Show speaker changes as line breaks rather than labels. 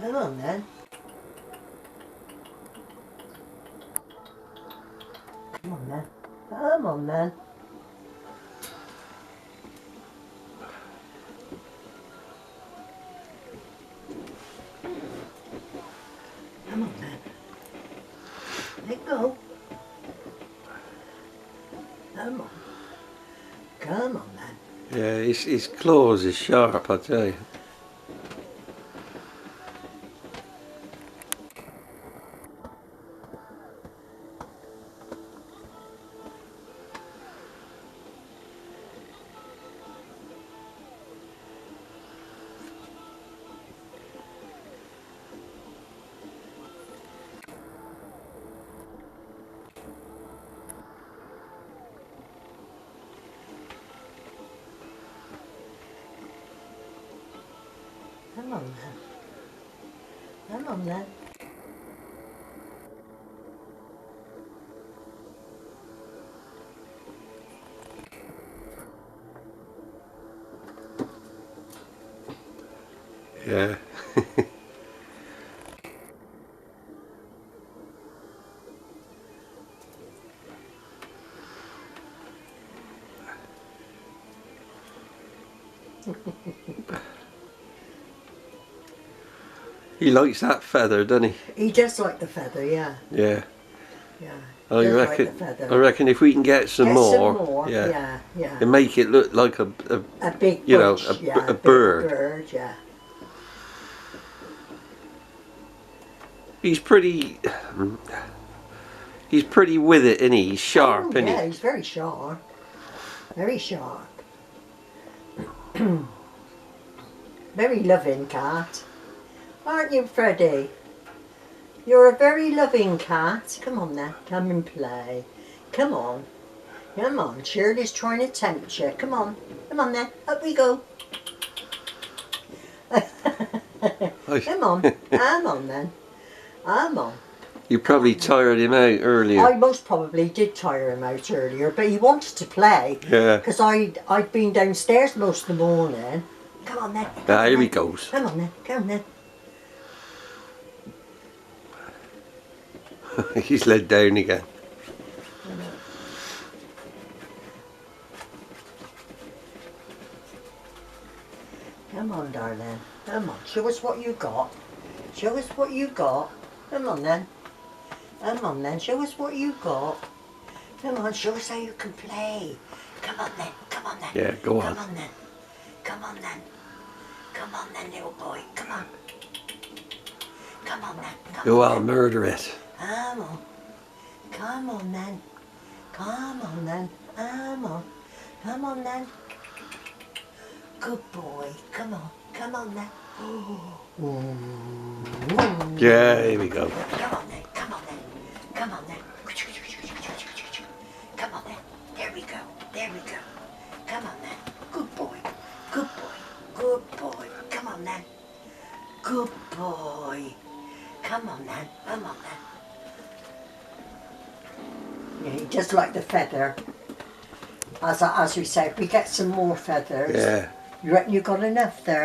Come on then. Come on then. Come on then. Come on then. Let go. Come on. Come on then.
Yeah, his claws is sharp, I tell you.
Come on then. Come on then.
Yeah. He likes that feather, doesn't he?
He does like the feather, yeah.
Yeah.
Yeah.
I
does
reckon.
Like the feather.
I reckon if we can get some more,
yeah,
and make it look like a
big,
you know,
bunch,
a bird.
Bird, yeah.
He's pretty with it, isn't he? He's sharp, isn't he?
Yeah, he's very sharp. Very sharp. Very loving cat. Aren't you, Freddy? You're a very loving cat. Come on then, come and play. Come on. Come on, Shirley's trying to tempt you. Come on. Come on then, up we go. Come on. Come on then. Come on.
You probably tired him out earlier.
I most probably did tire him out earlier, but he wanted to play.
Yeah.
Because I'd been downstairs most of the morning. Come on then.
Ah, here he goes.
Come on then. Come on then.
He's led down again.
Come on, darling. Come on. Show us what you got. Show us what you got. Come on then. Come on then. Show us what you got. Come on. Show us how you can play. Come on then. Come on then.
Yeah, go on.
Come on then. Come on then. Come on then, little boy. Come on. Come on then.
Go on, murder it.
Come on. Come on then. Come on then. Come on. Come on then. Good boy. Come on. Come on then.
Yeah, here we go.
Come on then. Come on then. Come on then. Come on then. There we go. There we go. Come on then. Good boy. Good boy. Good boy. Come on then. Good boy. Come on then. Come on then. Yeah, he does like the feather. As we said, we get some more feathers.
Yeah.
You reckon you got enough there?